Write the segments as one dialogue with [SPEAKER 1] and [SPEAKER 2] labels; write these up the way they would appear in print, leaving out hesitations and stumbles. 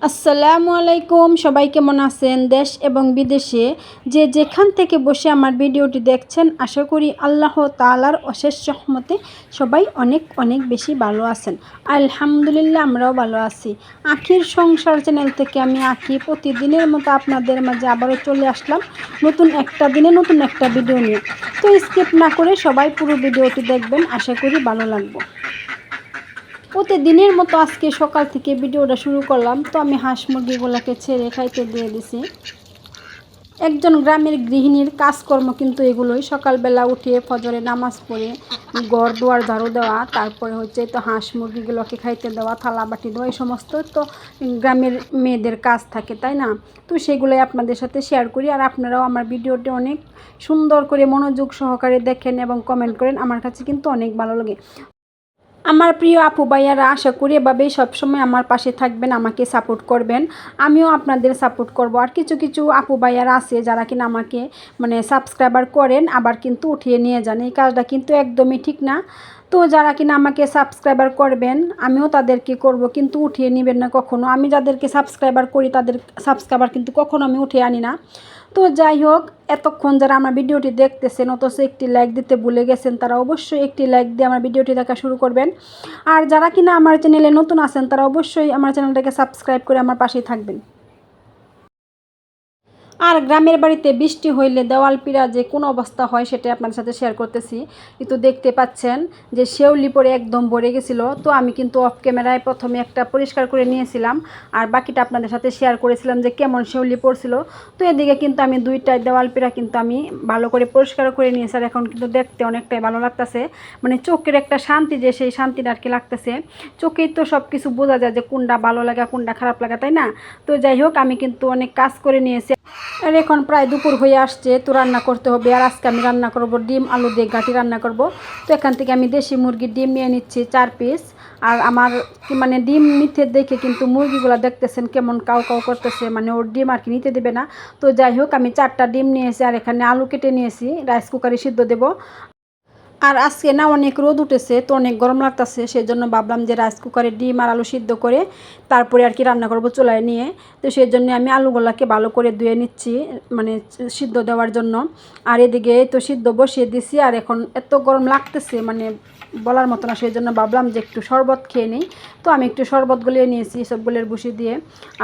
[SPEAKER 1] আসসালামু আলাইকুম, সবাই কেমন আছেন? দেশ এবং বিদেশে যে যেখান থেকে বসে আমার ভিডিওটি দেখছেন, আশা করি আল্লাহ তাআলার অশেষ রহমতে সবাই অনেক অনেক বেশি ভালো আছেন। আলহামদুলিল্লাহ, আমরাও ভালো আছি। আখির সংসার চ্যানেল থেকে আমি আখি প্রতিদিনের মতো আপনাদের মাঝে আবারও চলে আসলাম নতুন একটা দিনে নতুন একটা ভিডিও নিয়ে। তো স্কিপ না করে সবাই পুরো ভিডিওটি দেখবেন, আশা করি ভালো লাগবে। প্রতিদিনের মতো আজকে সকাল থেকে ভিডিওটা শুরু করলাম। তো আমি হাঁস মুরগিগুলোকে ছেড়ে খাইতে দিয়ে দিছি। একজন গ্রামের গৃহিণীর কাজকর্ম কিন্তু এগুলোই, সকালবেলা উঠে ফজরে নামাজ পড়ে ঘর দুয়ার ঝাড়ু দেওয়া, তারপরে হচ্ছে তো হাঁস মুরগিগুলোকে খাইতে দেওয়া, থালা বাটি দেওয়া, এই সমস্ত তো গ্রামের মেয়েদের কাজ থাকে, তাই না? তো সেগুলোই আপনাদের সাথে শেয়ার করি। আর আপনারাও আমার ভিডিওটি অনেক সুন্দর করে মনোযোগ সহকারে দেখেন এবং কমেন্ট করেন, আমার কাছে কিন্তু অনেক ভালো লাগে। আমার প্রিয় আপু ভাইয়ারা, আশা করি এভাবেই সবসময় আমার পাশে থাকবেন, আমাকে সাপোর্ট করবেন, আমিও আপনাদের সাপোর্ট করব। আর কিছু কিছু আপু ভাইয়ারা আছে যারা কিনা আমাকে সাবস্ক্রাইবার করেন আবার কিন্তু উঠিয়ে নিয়ে যান, এই কাজটা কিন্তু একদমই ঠিক না। তো যারা কিনা আমাকে সাবস্ক্রাইবার করবেন, আমিও তাদেরকে করব, কিন্তু উঠিয়ে নেবেন না কখনো। আমি যাদেরকে সাবস্ক্রাইবার করি তাদের সাবস্ক্রাইবার কিন্তু কখনো আমি উঠিয়ে আনি না। তো যাই হোক, এতক্ষণ যারা আমার ভিডিওটি দেখতেছেন অথচ একটি লাইক দিতে ভুলে গেছেন, তারা অবশ্যই একটি লাইক দিয়ে আমার ভিডিওটি দেখা শুরু করবেন। আর যারা কিনা আমার চ্যানেলে নতুন আছেন, তারা অবশ্যই আমার চ্যানেলটাকে সাবস্ক্রাইব করে আমার পাশেই থাকবেন। আর গ্রামের বাড়িতে বৃষ্টি হইলে দেওয়াল পিড়া যে কোন অবস্থা হয় সেটা আপনাদের সাথে শেয়ার করতেছি। কিন্তু দেখতে পাচ্ছেন যে শেউলি পরে একদম ভরে গেছিল। তো আমি কিন্তু অফ ক্যামেরায় প্রথমে একটা পরিষ্কার করে নিয়েছিলাম, আর বাকিটা আপনাদের সাথে শেয়ার করেছিলাম যে কেমন শেউলি পড়ছিল। তো এদিকে কিন্তু আমি দুইটাই দেওয়াল পিড়া কিন্তু আমি ভালো করে পরিষ্কার করে নিয়েছি। আর এখন কিন্তু দেখতে অনেকটাই ভালো লাগতেছে, চোখের একটা শান্তি, যে সেই শান্তিটা আর কি লাগতেছে। চোখেই তো সব কিছু বোঝা যায় যে কোনটা ভালো লাগা কোনটা খারাপ লাগা, তাই না? তো যাই হোক, আমি কিন্তু অনেক কাজ করে নিয়েছি। আর এখন প্রায় দুপুর হয়ে আসছে, তো রান্না করতে হবে। আর আজকে আমি রান্না করব ডিম আলু দিয়ে ঘাটি রান্না করব। তো এখান থেকে আমি দেশি মুরগির ডিম নিয়ে নিচ্ছি 4 পিস। আর আমার ডিম নিতে দেখে কিন্তু মুরগিগুলো দেখতেছেন কেমন কাউ কাউ করতেছে, ওর ডিম আর কি নিতে দেবে না। তো যাই হোক, আমি 4টা ডিম নিয়েছি, আর এখানে আলু কেটে নিয়েছি, রাইস কুকারে সিদ্ধ দেবো। আর আজকে না অনেক রোদ উঠেছে, তো অনেক গরম লাগতেছে, সেই জন্য ভাবলাম যে রাইস কুকারে ডিম আর আলু সিদ্ধ করে তারপরে আর কি রান্না করবো চুলায় নিয়ে। তো সেই জন্য আমি আলুগুলোকে ভালো করে ধুয়ে নিচ্ছি, সিদ্ধ দেওয়ার জন্য। আর এদিকে তো সিদ্ধ বসিয়ে দিছি, আর এখন এত গরম লাগতেছে বলার মতো না, সেই জন্য ভাবলাম যে একটু শরবত খেয়ে নিই। তো আমি একটু শরবত গলিয়ে নিয়েছি সবগুলোর বসি দিয়ে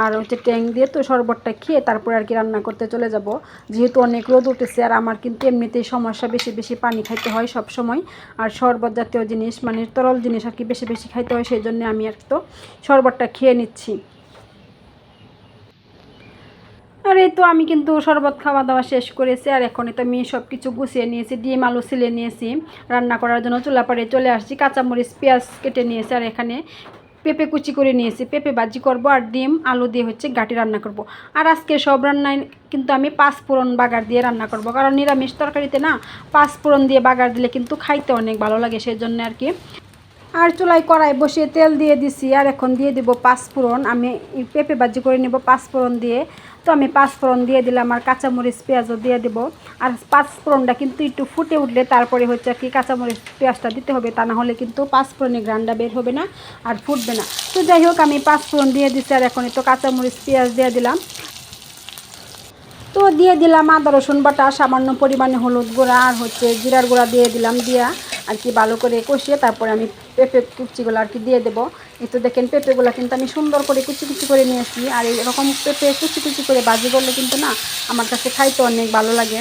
[SPEAKER 1] আর হচ্ছে ট্যাং দিয়ে। তো শরবতটা খেয়ে তারপরে আর কি রান্না করতে চলে যাব, যেহেতু অনেক রোদ উঠেছে। আর আমার কিন্তু এমনিতেই সমস্যা, বেশি বেশি পানি খাইতে হয় সব সময়। আর শরবত জাতীয় জিনিস তরল জিনিস আর কি বেশি বেশি খাইতে হয়, সেই জন্য আমি আর তো শরবতটা খেয়ে নিচ্ছি। আর এই তো আমি কিন্তু শরবত খাওয়া দাওয়া শেষ করেছি। আর এখন তো আমি সব কিছু গুছিয়ে নিয়েছি, ডিম আলু ছিলে নিয়েছি, রান্না করার জন্য চুলা পরে চলে আসছি। কাঁচামরিচ পেঁয়াজ কেটে নিয়েছি, আর এখানে পেঁপে কুচি করে নিয়েছি, পেঁপে ভাজি করব, আর ডিম আলু দিয়ে হচ্ছে ঘাটি রান্না করব। আর আজকে সব রান্নায় কিন্তু আমি 5 ফোড়ন বাগার দিয়ে রান্না করব, কারণ নিরামিষ তরকারিতে না 5 ফোড়ন দিয়ে বাগার দিলে কিন্তু খাইতে অনেক ভালো লাগে, সেই জন্য আর কি। আর চুলায় কড়াই বসিয়ে তেল দিয়ে দিছি, আর এখন দিয়ে দিব 5 ফোড়ন। আমি পেঁপে ভাজি করে নেব 5 ফোড়ন দিয়ে। তো আমি 5 ফোড়ন দিয়ে দিলাম, আর কাঁচামরিচ পেঁয়াজও দিয়ে দেব। আর 5 ফোড়নটা কিন্তু একটু ফুটে উঠলে তারপরে হচ্ছে আর কি কাঁচামরিচ পেঁয়াজটা দিতে হবে, তা না হলে কিন্তু 5 ফোড়নে গ্রানটা বের হবে না আর ফুটবে না। তো যাই হোক, আমি 5 ফোড়ন দিয়ে দিচ্ছি, আর এখন একটু কাঁচামরিচ পেঁয়াজ দিয়ে দিলাম। তো দিয়ে দিলাম আদা রসুন বাটা, সামান্য পরিমাণে হলুদ গুঁড়া আর হচ্ছে জিরার গুঁড়া দিয়ে দিলাম, দিয়া আর কি ভালো করে কষিয়ে তারপরে আমি পেঁপে কুচিগুলো আর কি দিয়ে দেবো। এই তো দেখেন, পেঁপেগুলো কিন্তু আমি সুন্দর করে কুচি কুচি করে নিয়েছি। আর এইরকম পেঁপে কুচি কুচি করে ভাজি করলে কিন্তু না আমার কাছে খাইতে অনেক ভালো লাগে।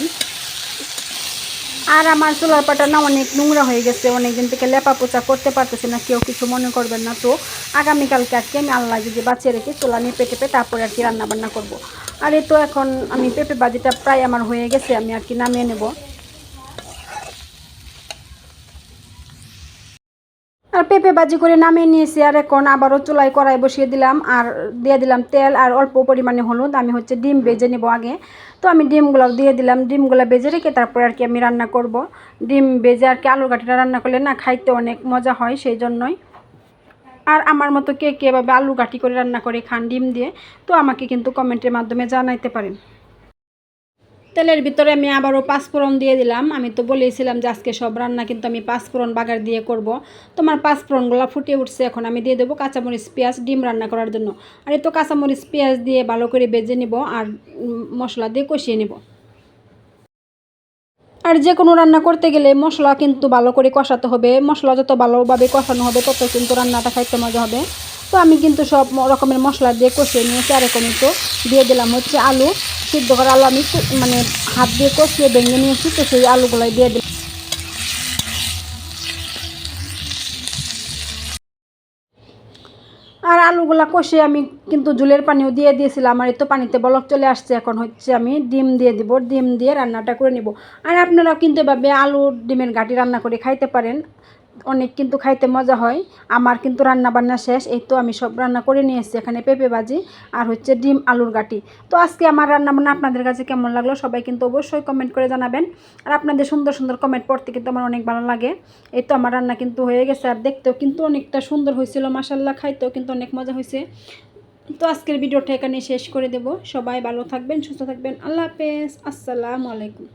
[SPEAKER 1] আর আমার চুলার পাটা না অনেক নোংরা হয়ে গেছে, অনেক দিন থেকে লেপা পোচা করতে পারতেছি না, কেউ কিছু মনে করবেন না। তো আগামীকালকে আর কি আমি আল্লাহ যদি বাঁচিয়ে রেখে চুলা নিপে টেপে তারপরে আর কি রান্না বান্না করবো। আর এই তো এখন আমি পেঁপে ভাজিটা প্রায় আমার হয়ে গেছে, আমি আর কি নামিয়ে নেব। আর পেঁপে ভাজি করে নামিয়ে নিয়েছি, আর এখন আবারও চুলায় কড়াই বসিয়ে দিলাম, আর দিয়ে দিলাম তেল আর অল্প পরিমাণে হলুদ। আমি হচ্ছে ডিম ভেজে নেব আগে। তো আমি ডিমগুলো দিয়ে দিলাম, ডিমগুলো ভেজে রেখে তারপরে আর কি আমি রান্না করব। ডিম ভেজে আর কি আলুর ঘাটিটা রান্না করলে না খাইতে অনেক মজা হয়, সেই জন্যই। আর আমার মতো কে কে এভাবে আলু ঘাটি করে রান্না করে খান ডিম দিয়ে, তো আমাকে কিন্তু কমেন্টের মাধ্যমে জানাইতে পারেন। তেলের ভিতরে আমি আবারও পাঁচফোড়ন দিয়ে দিলাম। আমি তো বলেছিলাম যে আজকে সব রান্না কিন্তু আমি পাঁচফোড়ন বাগার দিয়ে করব। তোমার পাঁচফোড়নগুলো ফুটে উঠছে, এখন আমি দিয়ে দেবো কাঁচামরিচ পেঁয়াজ ডিম রান্না করার জন্য। আর এই তো কাঁচামরিচ পেঁয়াজ দিয়ে ভালো করে ভেজে নিব আর মশলা দিয়ে কষিয়ে নিব। আর যে কোনো রান্না করতে গেলে মশলা কিন্তু ভালো করে কষাতে হবে। মশলা যত ভালোভাবে কষানো হবে তত কিন্তু রান্নাটা খাইতে মজা হবে। তো আমি কিন্তু সব রকমের মশলা দিয়ে কষিয়ে নিয়েছি। আর এখন তো দিয়ে দিলাম হচ্ছে আলু, সিদ্ধ করা আলু আমি মানে হাত দিয়ে কষিয়ে ভেঙে নিয়েছি, তো সেই আলুগুলাই দিয়ে দিলাম। আর আলুগুলা কষিয়ে আমি কিন্তু ঝোলের পানিও দিয়ে দিয়েছিলাম। আর এই তো পানিতে বলক চলে আসছে, এখন হচ্ছে আমি ডিম দিয়ে দিব, ডিম দিয়ে রান্নাটা করে নিব। আর আপনারাও কিন্তু এভাবে আলু ডিমের ঘাটি রান্না করে খাইতে পারেন, অনেক কিন্তু খাইতে মজা হয়। আমার কিন্তু রান্না বান্না শেষ, এই তো আমি সব রান্না করে নিয়েছি। এখানে পেঁপে ভাজি আর হচ্ছে ডিম আলুর ঘাটি। তো আজকে আমার রান্না বান্না আপনাদের কাছে কেমন লাগলো সবাই কিন্তু অবশ্যই কমেন্ট করে জানাবেন। আর আপনাদের সুন্দর সুন্দর কমেন্ট পড়তে কিন্তু আমার অনেক ভালো লাগে। এই তো আমার রান্না কিন্তু হয়ে গেছে, আর দেখতেও কিন্তু অনেকটা সুন্দর হয়েছিল, মাশাআল্লাহ, খাইতেও কিন্তু অনেক মজা হয়েছে। তো আজকের ভিডিওটা এখানে শেষ করে দেব। সবাই ভালো থাকবেন, সুস্থ থাকবেন। আল্লাহ হাফেজ, আসসালামু আলাইকুম।